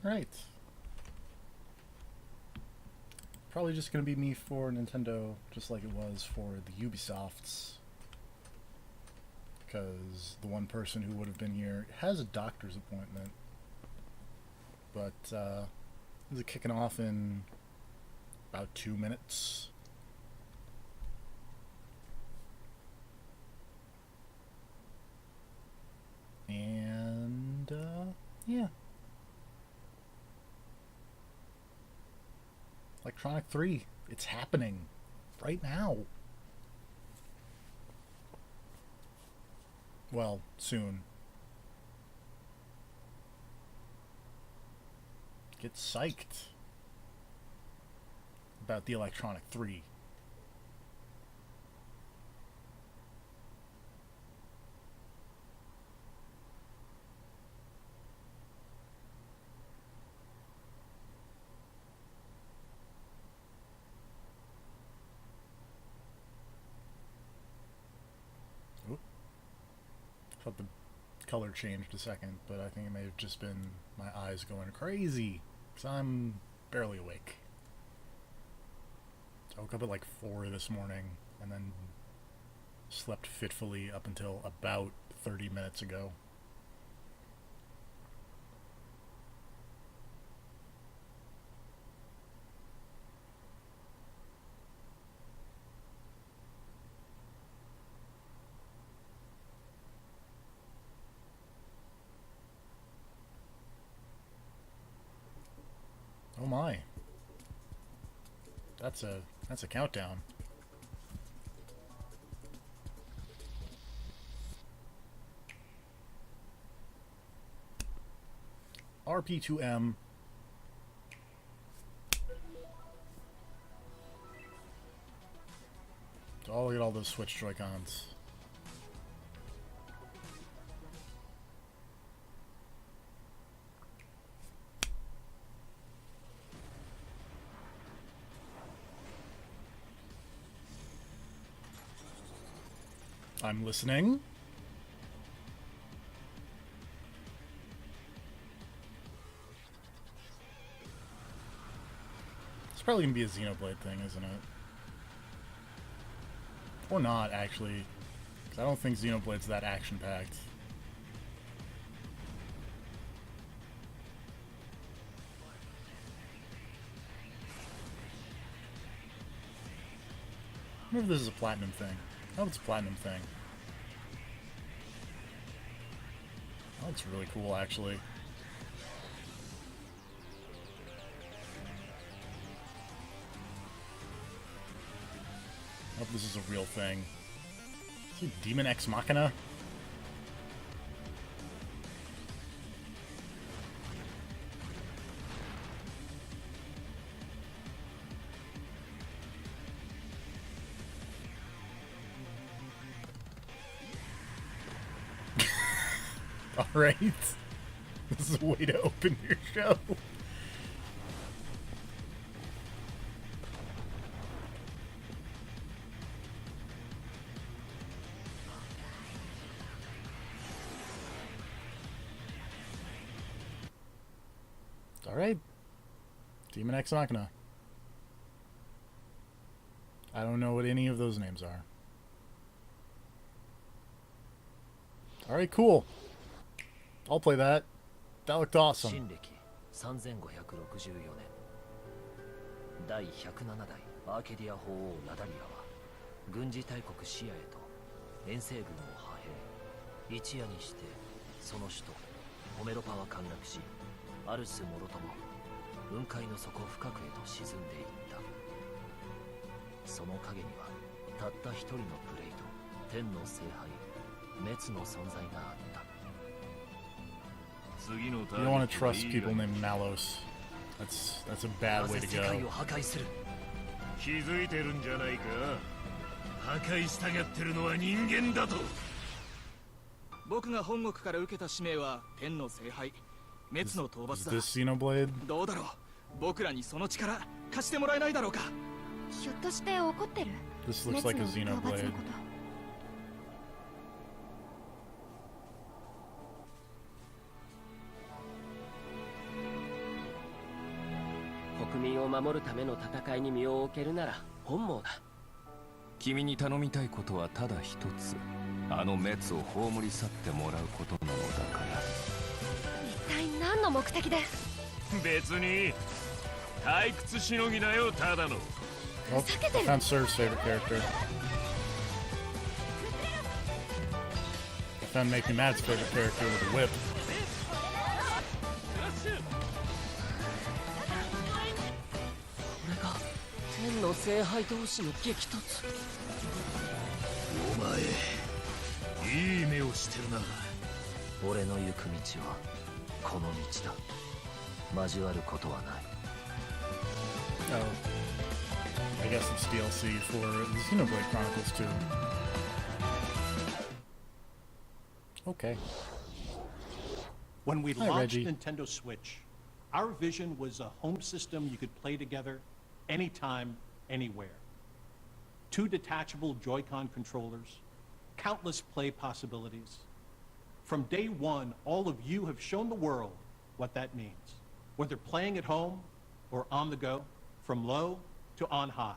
Right. Probably just gonna be me for Nintendo, just like it was for the Ubisofts. Because the one person who would have been here has a doctor's appointment. But, this is kicking off in about 2 minutes. And, yeah. Electronic 3. It's happening right now. Well, soon. Get psyched about the Electronic 3. I thought the color changed a second, but I think it may have just been my eyes going crazy, because I'm barely awake. I woke up at like 4 this morning, and then slept fitfully up until about 30 minutes ago. Oh my. That's a countdown. RP2M. So I'll get all those Switch Joy-Cons. I'm listening. It's probably going to be a Xenoblade thing, isn't it? Or not, actually. Because I don't think Xenoblade's that action-packed. I wonder if this is a Platinum thing. I hope it's a Platinum thing. That looks really cool, actually. I hope this is a real thing. Is he Demon Ex Machina? Alright. This is a way to open your show. Alright. Demon Ex Machina. I don't know what any of those names are. Alright, cool. I'll play that. That looked awesome. 3564年第107代アーケディア法王ラダリアは軍事大国シアへと遠征軍を派兵一夜にしてその首都ホメロパは陥落しアルスもろとも雲海の底深くへと沈んでいったその影にはたった一人のプレイと天の聖杯滅の存在があった You don't want to trust people named Malos. That's a bad way to go. 気づいてるんじゃないか破壊したがってるのは人間だと僕が本国から受けた使命は天の聖杯滅の討伐だ Is this Xenoblade? どうだろう僕らにその力貸してもらえないだろうかひょっとして怒ってる This looks like a 滅の討伐 Xenoblade. のこと I 守るための戦いに身を置けるなら本望だ。君に頼みたいことはただ一つ。あの滅を葬り去ってもらうことなのだから。一体何の目的で？別に退屈しのぎだよ、ただの。Oh, found Sir's favorite character. I found Make Me Mad's favorite character with a whip. これが天の聖杯同士の激突。お前いい目をしてるな。俺の行く道はこの道だ。交わることはない。 Oh. I guess it's DLC for the Xenoblade Chronicles 2. Okay. When we Hi, launched Reggie. Nintendo Switch, our vision was a home system you could play together anytime, anywhere. 2 detachable Joy-Con controllers, countless play possibilities. From day one, all of you have shown the world what that means. Whether playing at home or on the go, from low to on high.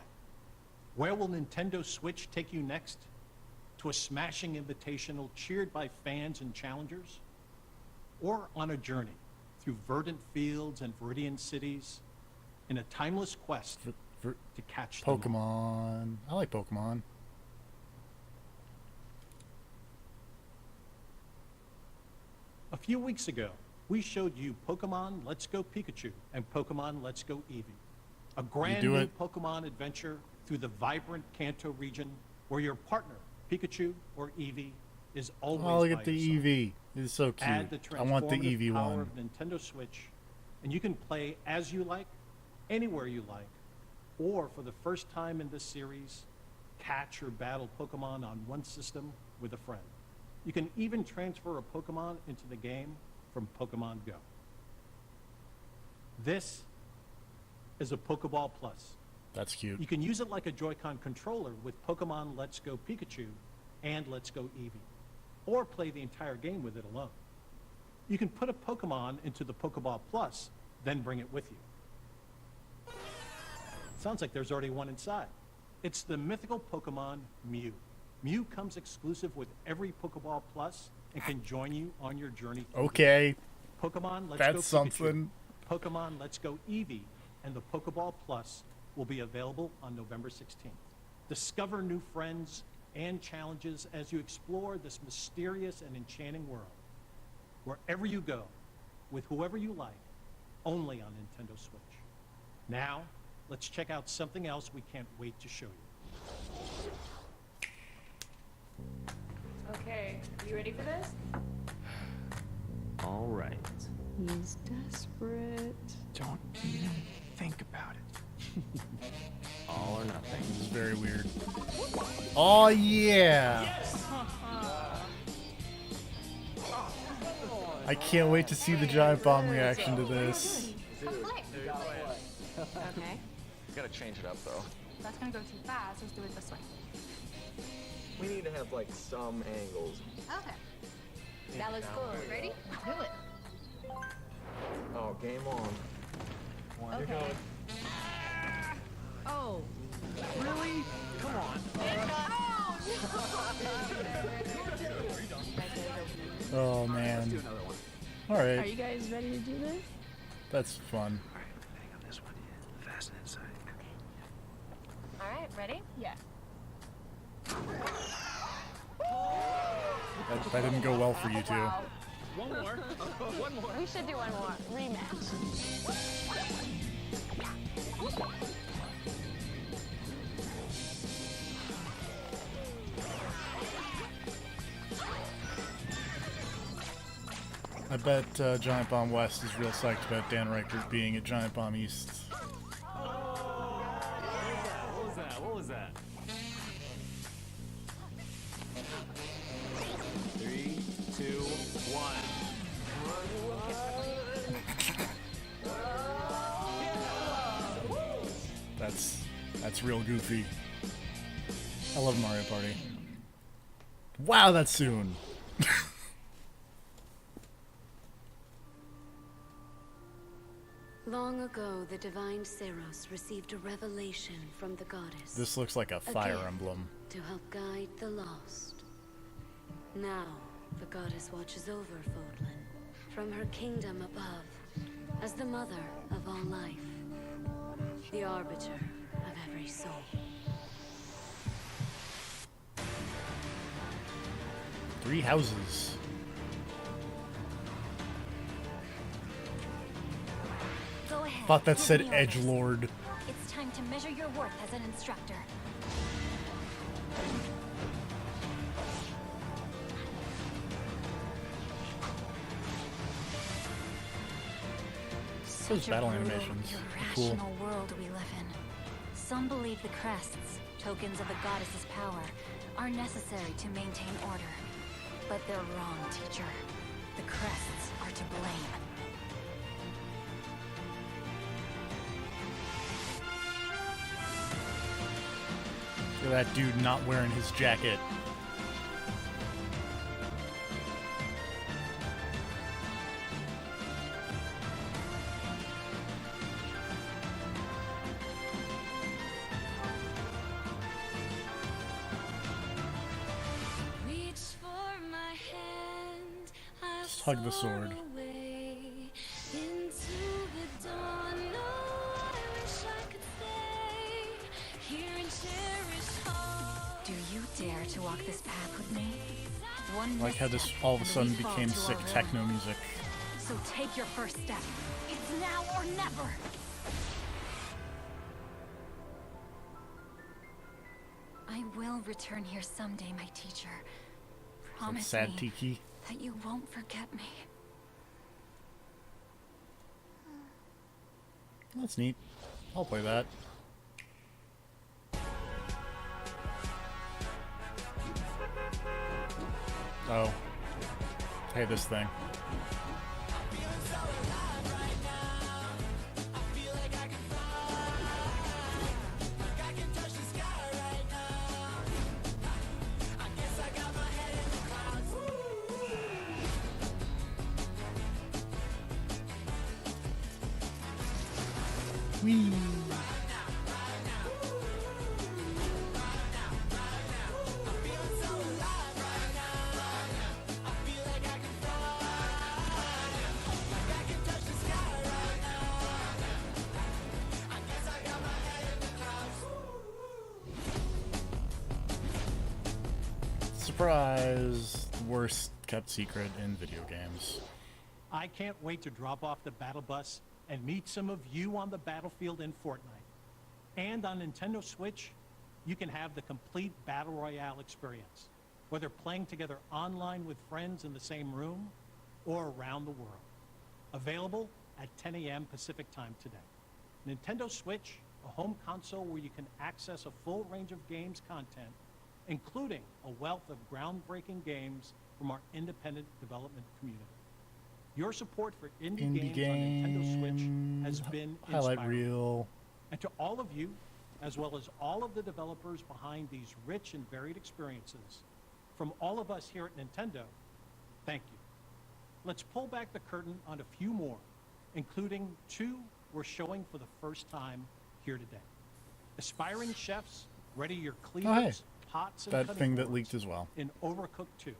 Where will Nintendo Switch take you next? To a smashing invitational cheered by fans and challengers? Or on a journey through verdant fields and viridian cities in a timeless quest For to catch them all? Pokemon. I like Pokemon. A few weeks ago, we showed you Pokemon Let's Go Pikachu and Pokemon Let's Go Eevee. A brand do new it. Pokemon adventure through the vibrant Kanto region where your partner, Pikachu or Eevee, is always Oh, look by at the your side. Eevee. It's so Add cute. the I want the transformative Eevee power one. of Nintendo Switch, and you can play as you like, anywhere you like, or for the first time in this series, catch or battle Pokemon on one system with a friend. You can even transfer a Pokemon into the game from Pokemon Go. This is a Pokeball Plus. That's You cute. can use it like a Joy-Con controller with Pokemon Let's Go Pikachu and Let's Go Eevee, or play the entire game with it alone. You can put a Pokemon into the Pokeball Plus, then bring it with you. Sounds like there's already one inside. It's the mythical Pokemon Mew. Mew comes exclusive with every Pokeball Plus and can join you on your journey. through Okay. Pokemon Let's That's Go something. Pikachu, Pokemon Let's Go Eevee, and the Pokeball Plus will be available on November 16th. Discover new friends and challenges as you explore this mysterious and enchanting world. Wherever you go, with whoever you like, only on Nintendo Switch. Now, let's check out something else we can't wait to show you. Okay, you ready for this? All right. He's desperate. Don't even think about it. All or nothing. This is very weird. Oh, yeah. I can't wait to see the giant bomb reaction to this. Okay, Gotta change it up though. that's gonna go too fast. Let's do it this way. We need to have like some angles. Okay. That looks cool. Ready? Do it. Oh, game on. Okay. Oh. Really? Come on. Oh, man. Are Alright. you guys ready to do this? That's fun. Hang on this one. Fasten inside. All right, ready? Yeah. That didn't go well for you two. One more. One more. We should do one more. Rematch. I bet Giant Bomb West is real psyched about Dan Reichert being at Giant Bomb East. What was that? 3, 2, 1. That's real goofy. I love Mario Party. Wow, that's soon. Long ago, the divine Seros received a revelation from the goddess. This looks like a fire emblem. To help guide the lost. Now, the goddess watches over Fodlan from her kingdom above, as the mother of all life, the arbiter of every soul. Three houses. Go ahead. Thought that give said me orders. edgelord. It's time to measure your worth as an instructor. Those battle animations are cool. Irrational world we live in. Some believe the crests, tokens of the goddess's power, are necessary to maintain order. But they're wrong, teacher. The crests are to blame. Look at that dude not wearing his jacket. Just hug the sword. Do you dare to walk this path with me? One Like how this misstep all of a and sudden we fall became to sick our ruin. techno music. So take your first step. It's now or never. I will return here someday, my teacher. Promise sad me Tiki. that you won't forget me. That's neat. I'll play that. Oh. Hey, this thing. Whee! Surprise! Worst kept secret in video games. I can't wait to drop off the battle bus and meet some of you on the battlefield in Fortnite. And on Nintendo Switch, you can have the complete Battle Royale experience, whether playing together online with friends in the same room or around the world. Available at 10 a.m. Pacific time today. Nintendo Switch, a home console where you can access a full range of games content, including a wealth of groundbreaking games from our independent development community. Your support for indie games on Nintendo Switch has been highlight inspiring. reel. And to all of you, as well as all of the developers behind these rich and varied experiences, from all of us here at Nintendo, thank you. Let's pull back the curtain on a few more, including two we're showing for the first time here today. Aspiring chefs, ready your cleavers, pots, and That cutting thing that boards leaked as well. in Overcooked 2,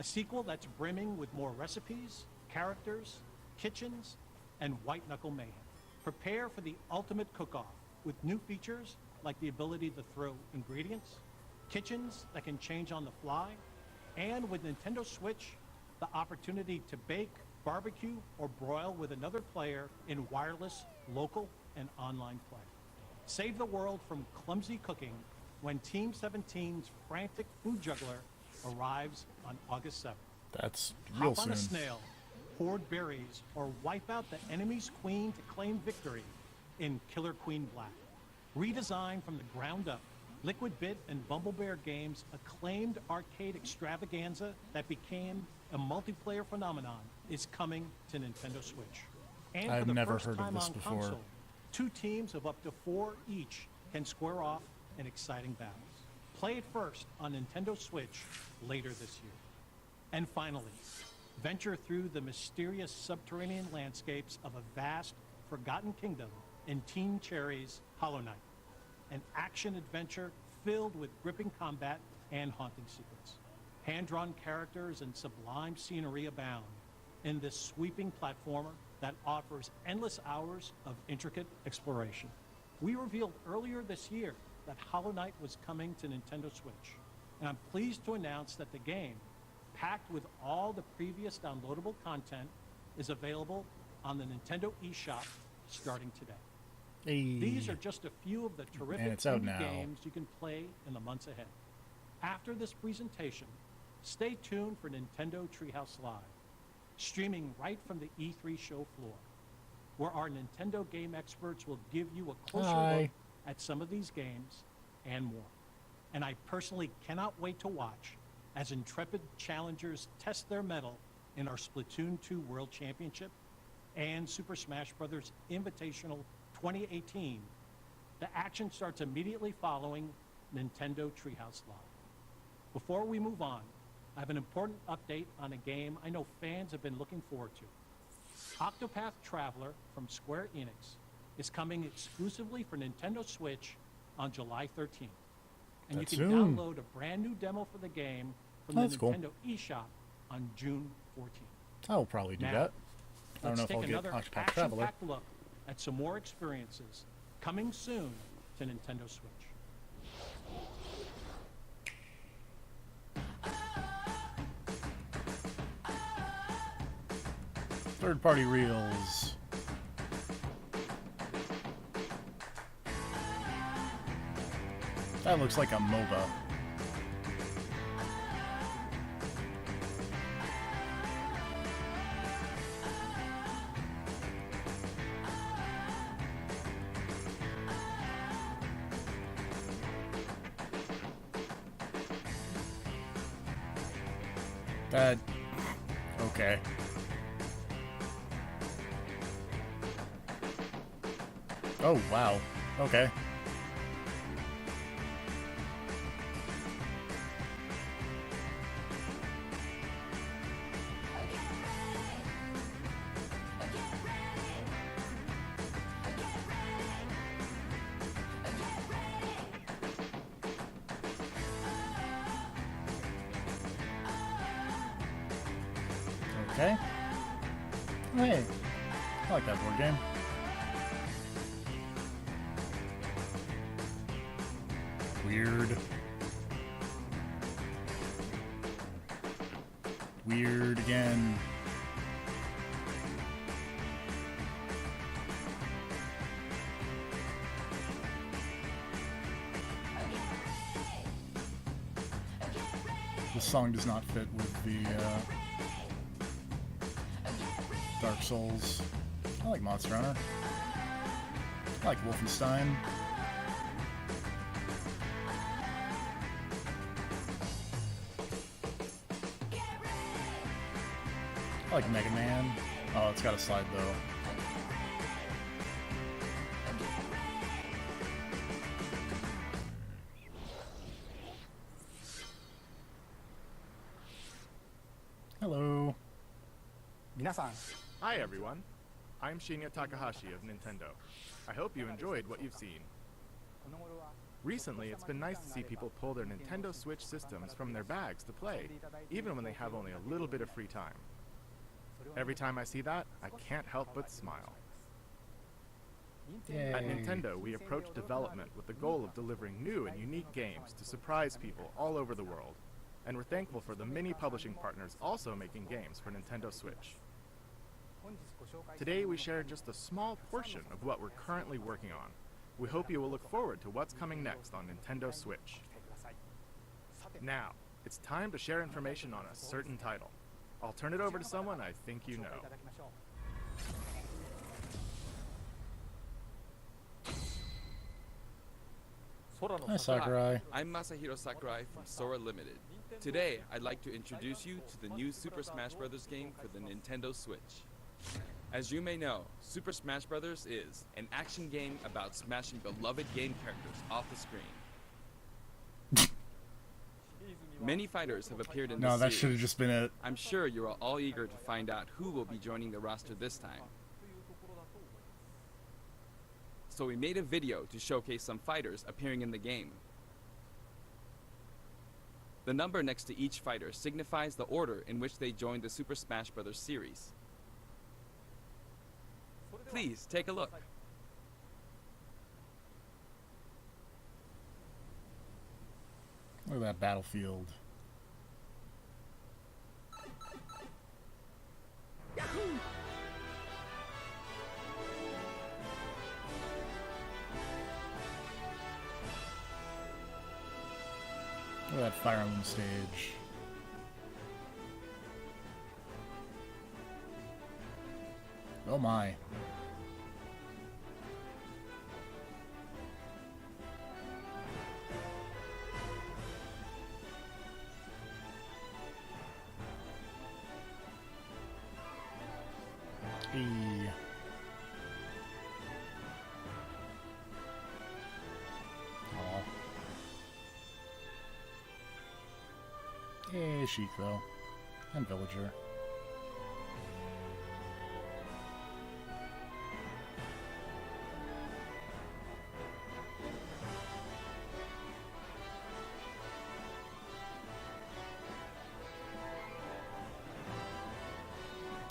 a sequel that's brimming with more recipes, characters, kitchens, and white-knuckle mayhem. Prepare for the ultimate cook-off with new features like the ability to throw ingredients, kitchens that can change on the fly, and with Nintendo Switch, the opportunity to bake, barbecue, or broil with another player in wireless, local, and online play. Save the world from clumsy cooking when Team 17's frantic food juggler arrives on August 7th. That's real Hop on soon. a snail, hoard berries, or wipe out the enemy's queen to claim victory in Killer Queen Black. Redesigned from the ground up, Liquid Bit and Bumble Bear Games' acclaimed arcade extravaganza that became a multiplayer phenomenon is coming to Nintendo Switch. And I've for the never first heard of time this on before. console, 2 teams of up to 4 each can square off in exciting battles. Play it first on Nintendo Switch later this year. And finally, venture through the mysterious subterranean landscapes of a vast Forgotten Kingdom in Team Cherry's Hollow Knight, an action-adventure filled with gripping combat and haunting secrets. Hand-drawn characters and sublime scenery abound in this sweeping platformer that offers endless hours of intricate exploration. We revealed earlier this year that Hollow Knight was coming to Nintendo Switch, and I'm pleased to announce that the game, packed with all the previous downloadable content, is available on the Nintendo eShop starting today. Hey. These are just a few of the terrific And it's out indie now. games you can play in the months ahead. After this presentation, stay tuned for Nintendo Treehouse Live, streaming right from the E3 show floor, where our Nintendo game experts will give you a closer look at some of these games and more. And I personally cannot wait to watch as intrepid challengers test their mettle in our Splatoon 2 World Championship and Super Smash Bros. Invitational 2018. The action starts immediately following Nintendo Treehouse Live. Before we move on, I have an important update on a game I know fans have been looking forward to. Octopath Traveler from Square Enix is coming exclusively for Nintendo Switch on July 13th. And That's you can soon. download a brand new demo for the game from That's the cool. Nintendo eShop on June 14th. I will probably do Now, that. I don't let's know if take I'll get another Octopath Traveler. action-packed look at some more experiences coming soon to Nintendo Switch. Third-party reels. That looks like a MOBA. That... okay. Oh, wow. Okay. Okay. Hey, I like that board game. Weird. Weird again. This song does not fit with the Dark Souls. I like Monster Hunter. I like Wolfenstein. I like Mega Man. Oh, it's got a slide though. Hello. Hi everyone. I'm Shinya Takahashi of Nintendo. I hope you enjoyed what you've seen. Recently, it's been nice to see people pull their Nintendo Switch systems from their bags to play, even when they have only a little bit of free time. Every time I see that, I can't help but smile. Yay. At Nintendo, we approach development with the goal of delivering new and unique games to surprise people all over the world, and we're thankful for the many publishing partners also making games for Nintendo Switch. Today we share just a small portion of what we're currently working on. We hope you will look forward to what's coming next on Nintendo Switch. Now, it's time to share information on a certain title. I'll turn it over to someone I think you know. Hi, Sakurai. I'm Masahiro Sakurai from Sora Limited. Today, I'd like to introduce you to the new Super Smash Bros. Game for the Nintendo Switch. As you may know, Super Smash Bros. Is an action game about smashing beloved game characters off the screen. Many fighters have appeared in this No, that series. should have just been it. I'm sure you are all eager to find out who will be joining the roster this time. so we made a video to showcase some fighters appearing in the game. The number next to each fighter signifies the order in which they joined the Super Smash Bros. Series. Please take a look. Look at that battlefield. Look at that Fire Emblem stage. Oh my. Hey. Aw. Hey, Sheik, though. And Villager.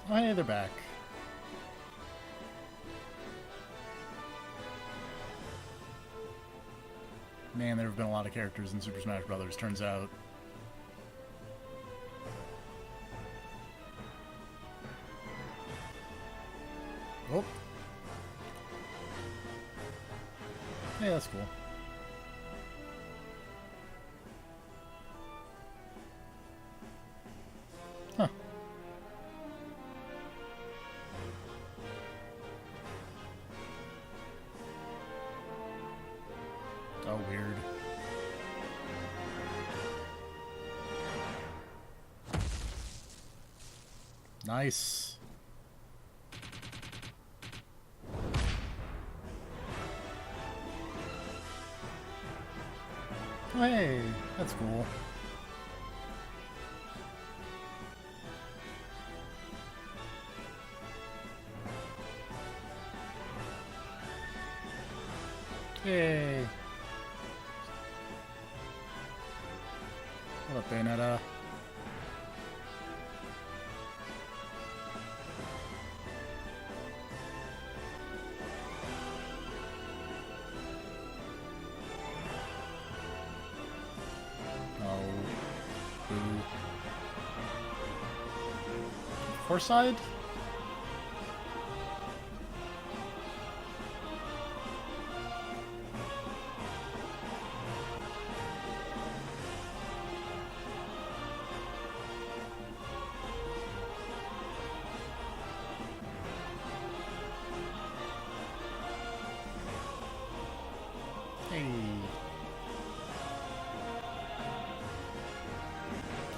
Oh, hey, they're back. Man, there have been a lot of characters in Super Smash Bros., turns out. Oh. Hey, that's cool. Huh. Oh, weird. Nice. Hey, that's cool. Yay. What up, Bayonetta? Horse side? Hey.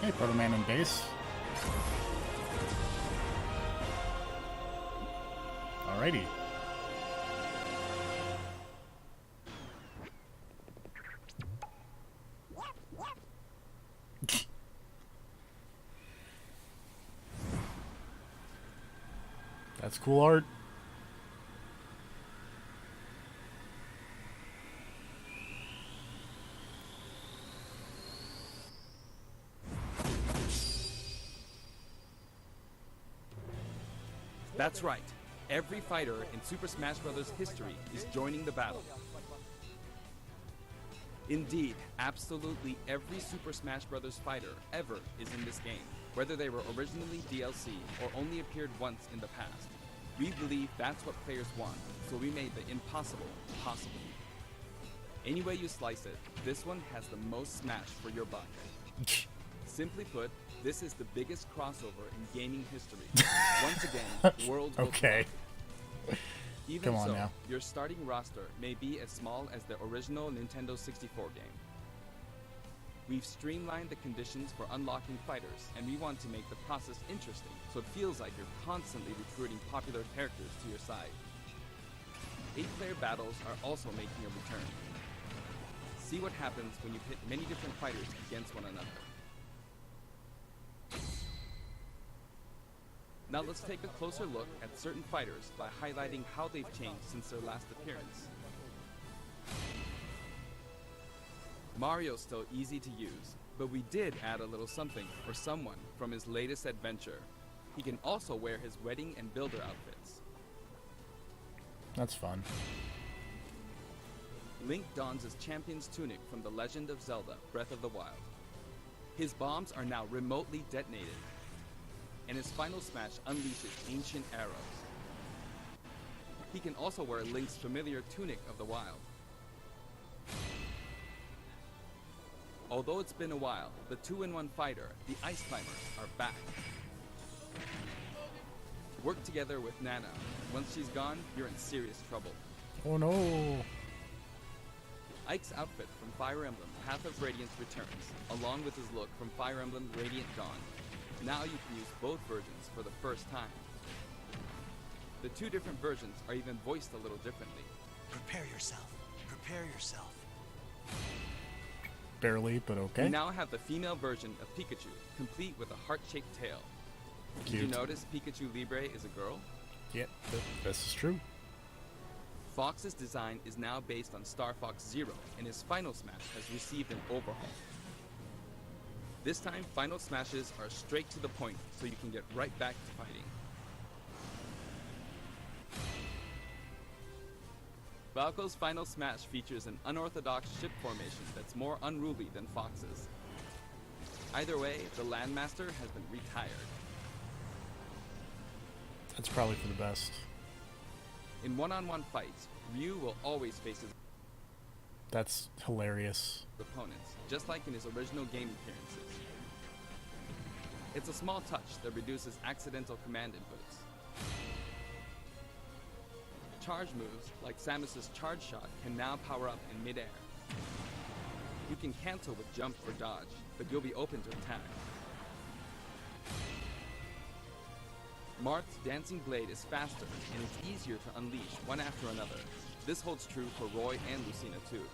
Hey, Proto Man in base. Alrighty. That's cool art. That's right. Every fighter in Super Smash Bros. History is joining the battle. Indeed, absolutely every Super Smash Bros. Fighter ever is in this game, whether they were originally DLC or only appeared once in the past. We believe that's what players want, so we made the impossible possible. Any way you slice it, this one has the most Smash for your buck. Simply put, this is the biggest crossover in gaming history. Once again, worlds will Okay. Even Come on so, now. your starting roster may be as small as the original Nintendo 64 game. We've streamlined the conditions for unlocking fighters, and we want to make the process interesting, so it feels like you're constantly recruiting popular characters to your side. 8-player battles are also making a return. See what happens when you pit many different fighters against one another. Now let's take a closer look at certain fighters by highlighting how they've changed since their last appearance. Mario's still easy to use, but we did add a little something for someone from his latest adventure. He can also wear his wedding and builder outfits. That's fun. Link dons his champion's tunic from The Legend of Zelda: Breath of the Wild. His bombs are now remotely detonated, and his final smash unleashes ancient arrows. He can also wear Link's familiar tunic of the wild. Although it's been a while, the 2-in-1 fighter, the Ice Climbers, are back. Work together with Nana. Once she's gone, you're in serious trouble. Oh no! Ike's outfit from Fire Emblem Path of Radiance returns, along with his look from Fire Emblem Radiant Dawn. Now you can use both versions for the first time. The two different versions are even voiced a little differently. Prepare yourself. Prepare yourself. Barely, but okay. We now have the female version of Pikachu, complete with a heart-shaped tail. Cute. Did you notice Pikachu Libre is a girl? Yeah, this is true. Fox's design is now based on Star Fox Zero, and his Final Smash has received an overhaul. This time, Final Smashes are straight to the point, so you can get right back to fighting. Falco's Final Smash features an unorthodox ship formation that's more unruly than Fox's. Either way, the Landmaster has been retired. That's probably for the best. In one-on-one fights, Ryu will always face his That's hilarious. opponents, just like in his original game appearances. It's a small touch that reduces accidental command inputs. Charge moves, like Samus's Charge Shot, can now power up in midair. You can cancel with jump or dodge, but you'll be open to attack. Marth's Dancing Blade is faster, and it's easier to unleash one after another. This holds true for Roy and Lucina too.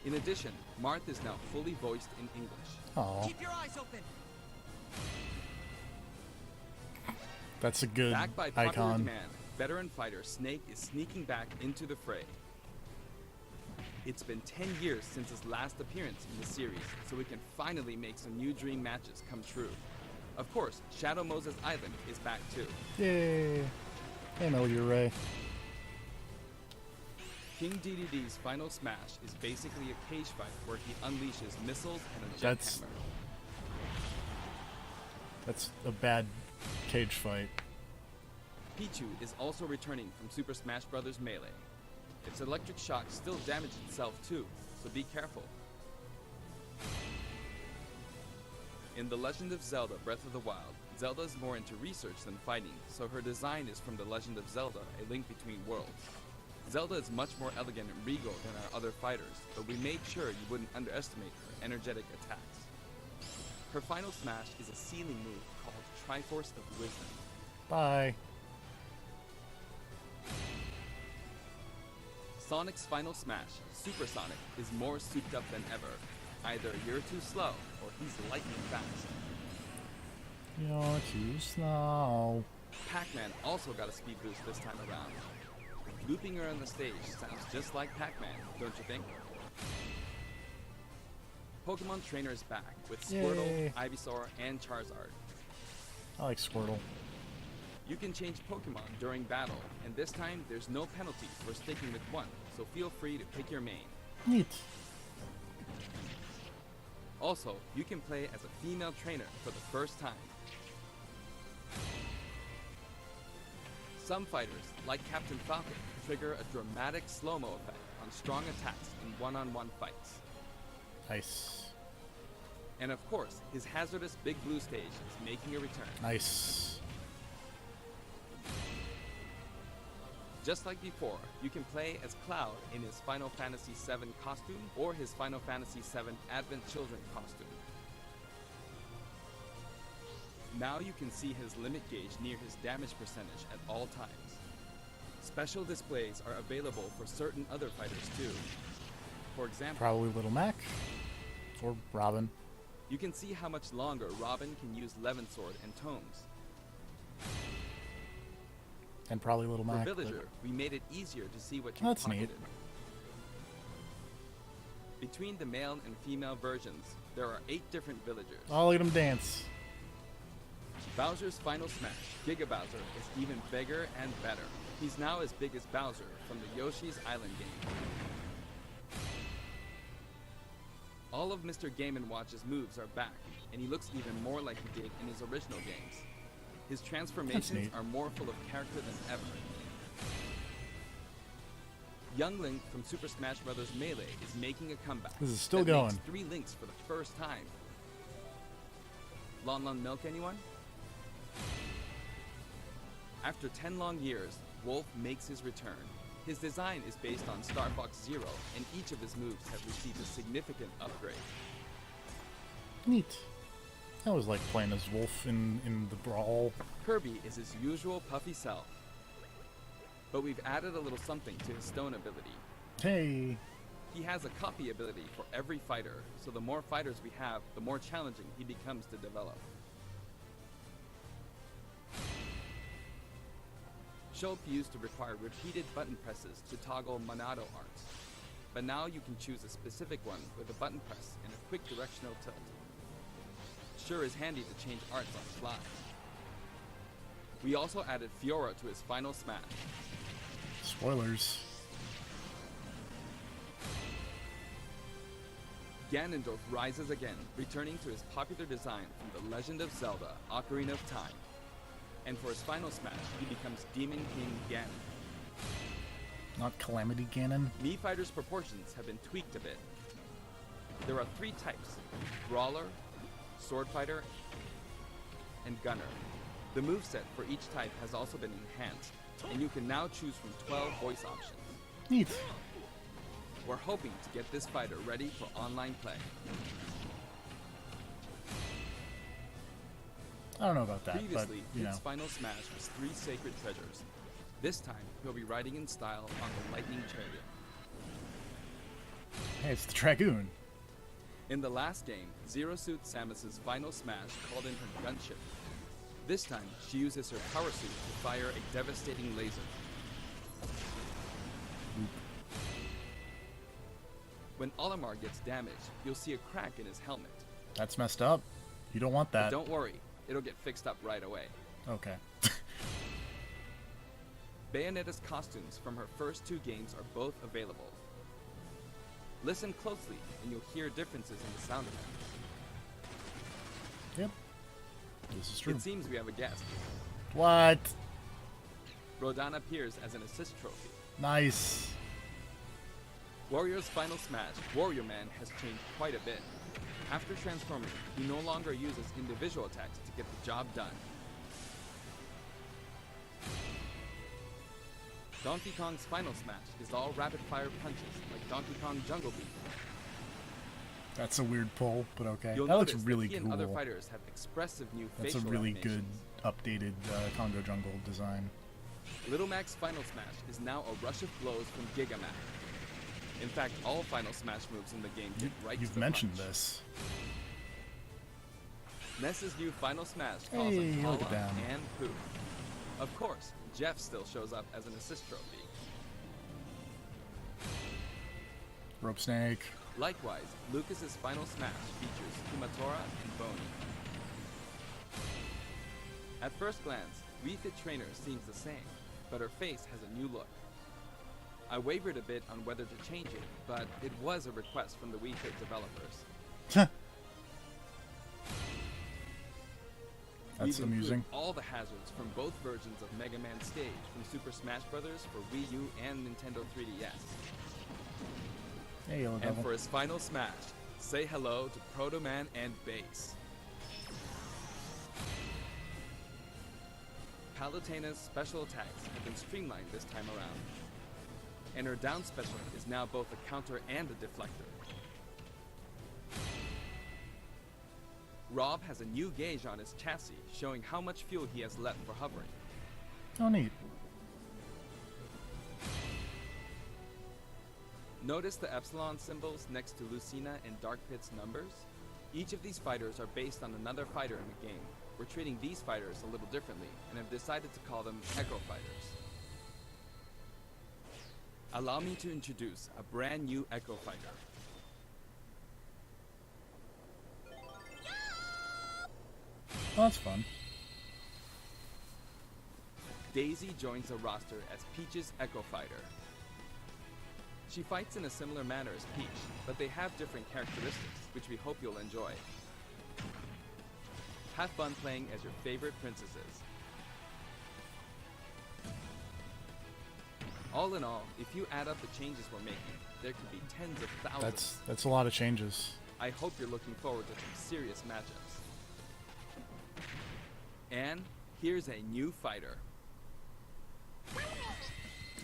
In addition, Marth is now fully voiced in English. Aww. Keep your eyes open. That's a good Backed by popular icon. demand, veteran fighter Snake is sneaking back into the fray. It's been 10 years since his last appearance in the series, so we can finally make some new dream matches come true. Of course, Shadow Moses Island is back too. Yay! Hey, Metal Gear Ray. King DDD's Final Smash is basically a cage fight where he unleashes missiles and a jet hammer. That's a bad cage fight. Pichu is also returning from Super Smash Bros. Melee. Its electric shock still damages itself too, so be careful. In The Legend of Zelda: Breath of the Wild, Zelda is more into research than fighting, so her design is from The Legend of Zelda: A Link Between Worlds. Zelda is much more elegant and regal than our other fighters, but we made sure you wouldn't underestimate her energetic attacks. Her final smash is a ceiling move called Triforce of Wisdom. Bye. Sonic's final smash, Super Sonic, is more souped up than ever. Either you're too slow, or he's lightning fast. You're too slow. Pac-Man also got a speed boost this time around. Looping around the stage sounds just like Pac-Man, don't you think? Pokemon Trainer is back with Squirtle, Yay. Ivysaur, and Charizard. I like Squirtle. You can change Pokemon during battle, and this time there's no penalty for sticking with one, so feel free to pick your main. Neat. Also, you can play as a female trainer for the first time. Some fighters, like Captain Falcon, trigger a dramatic slow-mo effect on strong attacks in one-on-one fights. Nice. And of course, his hazardous Big Blue stage is making a return. Nice. Just like before, you can play as Cloud in his Final Fantasy VII costume or his Final Fantasy VII Advent Children costume. Now you can see his limit gauge near his damage percentage at all times. Special displays are available for certain other fighters too. For example, Probably Little Mac. Or Robin. you can see how much longer Robin can use Levin Sword and Tomes. And probably Little Mac. For Villager, we made it easier to see what you That's neat. pocketed. Between the male and female versions, there are 8 different villagers. Oh, look at him dance. Bowser's Final Smash, Giga Bowser, is even bigger and better. He's now as big as Bowser from the Yoshi's Island game. All of Mr. Game & Watch's moves are back, and he looks even more like he did in his original games. His transformations are more full of character than ever. Young Link from Super Smash Bros. Melee is making a comeback. This is still that going. Makes 3 Links for the first time. Lon Milk, anyone? After 10 long years, Wolf makes his return. His design is based on Star Fox Zero, and each of his moves have received a significant upgrade. Neat. I was like playing as Wolf in the Brawl. Kirby is his usual puffy self, but we've added a little something to his stone ability. Hey! He has a copy ability for every fighter, so the more fighters we have, the more challenging he becomes to develop. Shulk used to require repeated button presses to toggle Monado arts, but now you can choose a specific one with a button press and a quick directional tilt. Sure is handy to change arts on the fly. We also added Fiora to his final smash. Spoilers. Ganondorf rises again, returning to his popular design from The Legend of Zelda: Ocarina of Time. And for his final smash, he becomes Demon King Ganon. Not Calamity Ganon? Mii Fighter's proportions have been tweaked a bit. There are 3 types: Brawler, Sword Fighter, and Gunner. The moveset for each type has also been enhanced, and you can now choose from 12 voice options. Neat. We're hoping to get this fighter ready for online play. I don't know about that, Previously, but, you his know. final smash was 3 sacred treasures. This time, he'll be riding in style on the Lightning Chariot. Hey, it's the Dragoon. In the last game, Zero Suit Samus's final smash called in her gunship. This time, she uses her power suit to fire a devastating laser. When Olimar gets damaged, you'll see a crack in his helmet. That's messed up. You don't want that. But don't worry, it'll get fixed up right away. Okay. Bayonetta's costumes from her first 2 games are both available. Listen closely, and you'll hear differences in the sound effects. Yep. This is true. It seems we have a guest. What? Rodan appears as an assist trophy. Nice. Warrior's final smash, Warrior Man, has changed quite a bit. After transforming, he no longer uses individual attacks to get the job done. Donkey Kong's final smash is all rapid-fire punches, like Donkey Kong Jungle Beat. That's a weird pull, but okay. You'll That looks notice really that he cool. and other fighters have expressive new That's a facial really good animations. updated Congo Jungle design. Little Mac's final smash is now a rush of blows from Giga Mac. In fact, all final smash moves in the game get right to You've the mentioned punch. this. Ness's new final smash calls Hey, on look at Paula them. and Pooh. Of course, Jeff still shows up as an assist trophy. Rope Snake. Likewise, Lucas's final smash features Kumatora and Boney. At first glance, Wii Fit Trainer seems the same, but her face has a new look. I wavered a bit on whether to change it, but it was a request from the Wii Fit developers. That's We've amusing. included all the hazards from both versions of Mega Man Stage from Super Smash Bros. For Wii U and Nintendo 3DS. Hey, Yellow And Devil. for his final smash, say hello to Proto Man and Bass. Palutena's special attacks have been streamlined this time around. And her down special is now both a counter and a deflector. Rob has a new gauge on his chassis, showing how much fuel he has left for hovering. Oh, neat. Notice the epsilon symbols next to Lucina and Dark Pit's numbers? Each of these fighters are based on another fighter in the game. we're treating these fighters a little differently and have decided to call them Echo Fighters. Allow me to introduce a brand new Echo Fighter. Oh, that's fun. Daisy joins the roster as Peach's Echo Fighter. She fights in a similar manner as Peach, but they have different characteristics, which we hope you'll enjoy. Have fun playing as your favorite princesses. All in all, if you add up the changes we're making, there could be tens of thousands. That's a lot of changes. I hope you're looking forward to some serious matchups. And here's a new fighter.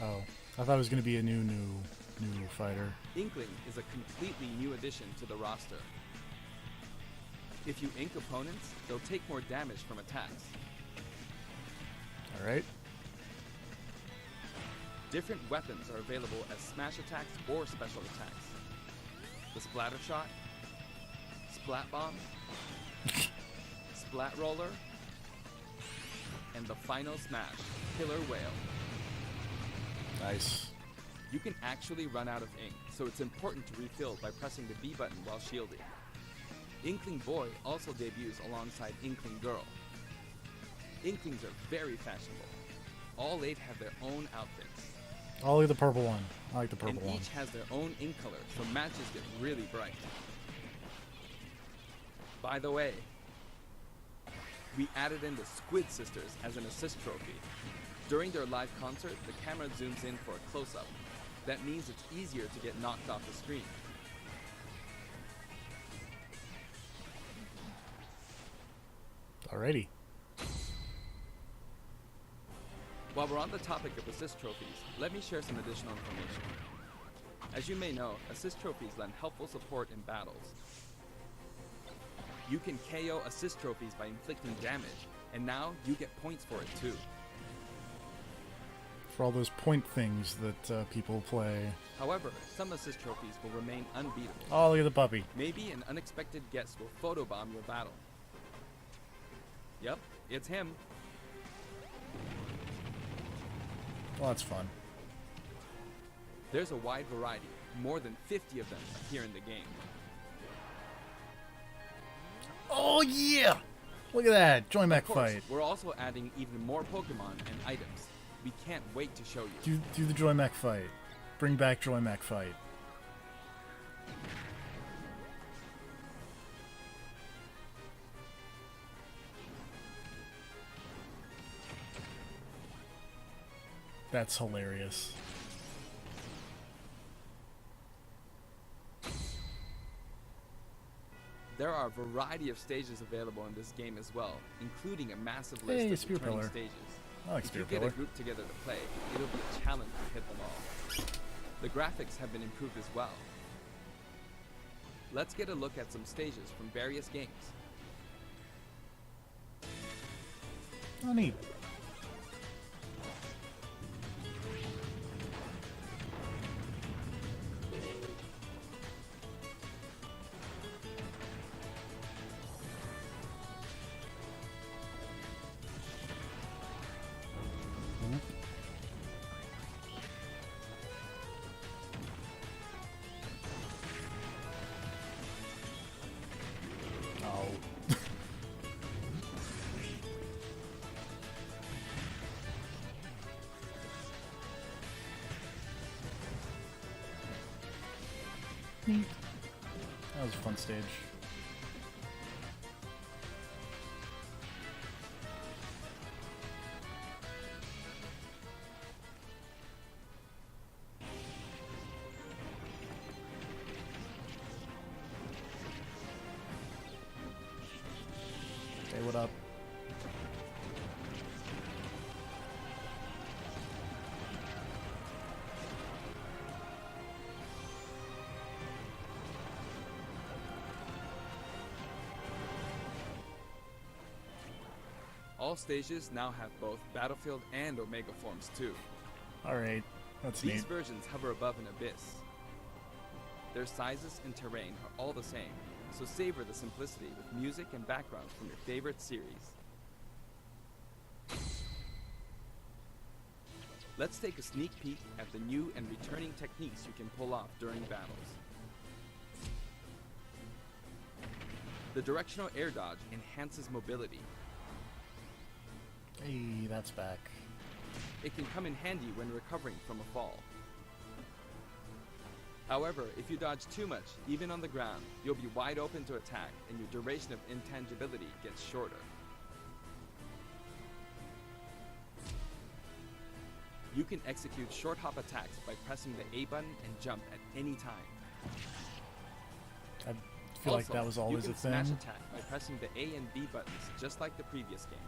Oh, I thought it was going to be a new fighter. Inkling is a completely new addition to the roster. If you ink opponents, they'll take more damage from attacks. Alright. Different weapons are available as smash attacks or special attacks. The Splatter Shot, Splat Bomb, Splat Roller, and the final smash, Killer Whale. Nice. You can actually run out of ink, so it's important to refill by pressing the B button while shielding. Inkling Boy also debuts alongside Inkling Girl. Inklings are very fashionable. All 8 have their own outfits. I'll leave the purple one. I like the purple and one. each has their own ink color, so matches get really bright. By the way, we added in the Squid Sisters as an assist trophy. During their live concert, the camera zooms in for a close-up. That means it's easier to get knocked off the screen. Alrighty. While we're on the topic of assist trophies, let me share some additional information. As you may know, assist trophies lend helpful support in battles. You can KO assist trophies by inflicting damage, and now you get points for it too. For all those point things that people play. However, some assist trophies will remain unbeatable. Oh, look at the puppy. Maybe an unexpected guest will photobomb your battle. Yep, it's him. Well, that's fun. There's a wide variety. More than 50 of them appear in the game. Oh, yeah! Look at that. Joy Mac fight. We're also adding even more Pokemon and items. We can't wait to show you. Do the Joy Mac fight. Bring back Joy Mac fight. That's hilarious. There are a variety of stages available in this game as well, including a massive list of returning stages. I like if Spear you get Pillar. a group together to play, it'll be a challenge to hit them all. The graphics have been improved as well. Let's get a look at some stages from various games. Oh, neat. That was a fun stage. Hey, what up? All stages now have both Battlefield and Omega forms too. Alright, that's These neat. versions hover above an abyss. Their sizes and terrain are all the same, so savor the simplicity with music and backgrounds from your favorite series. Let's take a sneak peek at the new and returning techniques you can pull off during battles. The directional air dodge enhances mobility. Hey, that's back. It can come in handy when recovering from a fall. However, if you dodge too much, even on the ground, you'll be wide open to attack and your duration of intangibility gets shorter. You can execute short hop attacks by pressing the A button and jump at any time. I feel like that was always a thing. You can smash attack by pressing the A and B buttons, just like the previous game.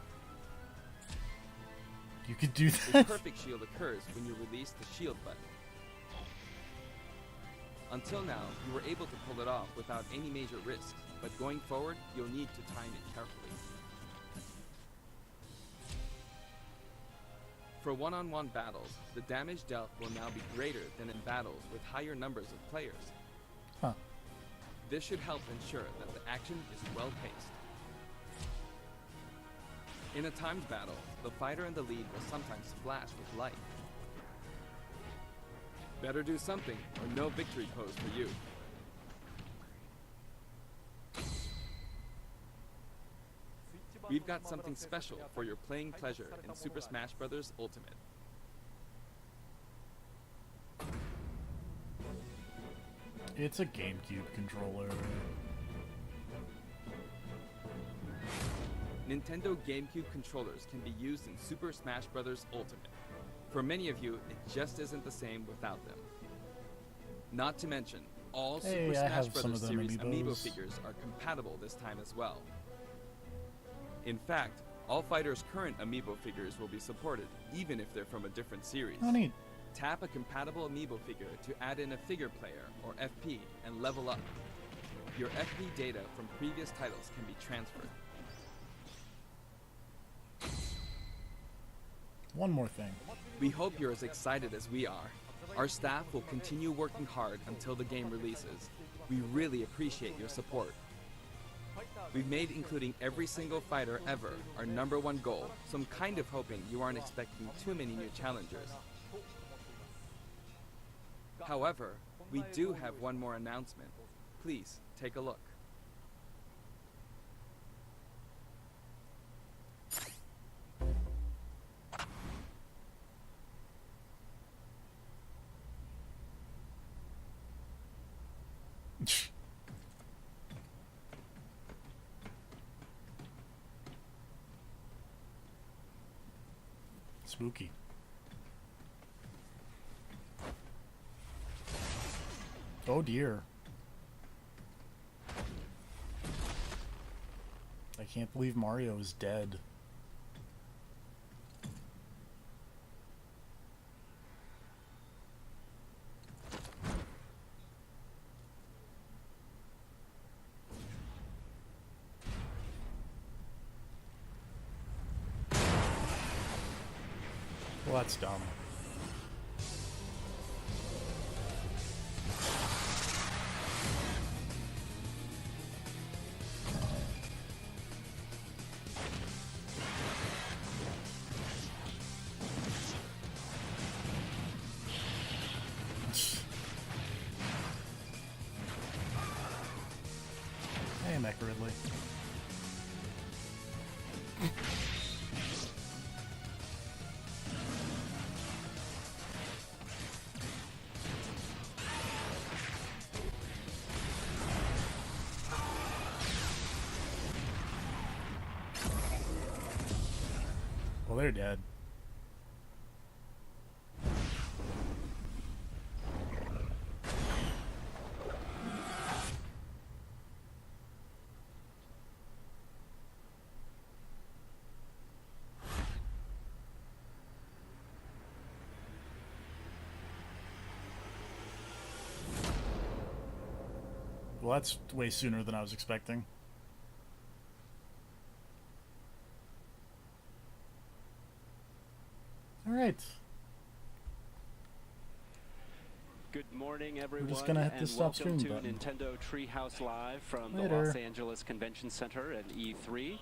You could do A that. perfect shield occurs when you release the shield button. Until now, you were able to pull it off without any major risks, but going forward, you'll need to time it carefully. For one-on-one battles, the damage dealt will now be greater than in battles with higher numbers of players. Huh. This should help ensure that the action is well-paced. In a timed battle, the fighter in the lead will sometimes splash with light. Better do something, or no victory pose for you. We've got something special for your playing pleasure in Super Smash Bros. Ultimate. It's a GameCube controller. Nintendo GameCube controllers can be used in Super Smash Bros. Ultimate. For many of you, it just isn't the same without them. Not to mention, all Super Smash Bros. Series amiibo figures are compatible this time as well. In fact, all fighters' current amiibo figures will be supported, even if they're from a different series. Oh, neat. Tap a compatible amiibo figure to add in a figure player, or FP, and level up. Your FP data from previous titles can be transferred. One more thing. We hope you're as excited as we are. Our staff will continue working hard until the game releases. We really appreciate your support. We've made including every single fighter ever our #1 goal, so I'm kind of hoping you aren't expecting too many new challengers. However, we do have one more announcement. Please take a look. Spooky. Oh dear. I can't believe Mario is dead. Well, that's dumb. Hey, Mecha Ridley. Well, they're dead. Well, that's way sooner than I was expecting. All right. Good morning, everyone, We're just gonna hit the and stop welcome stream to button. Nintendo Treehouse Live from Later. the Los Angeles Convention Center at E3.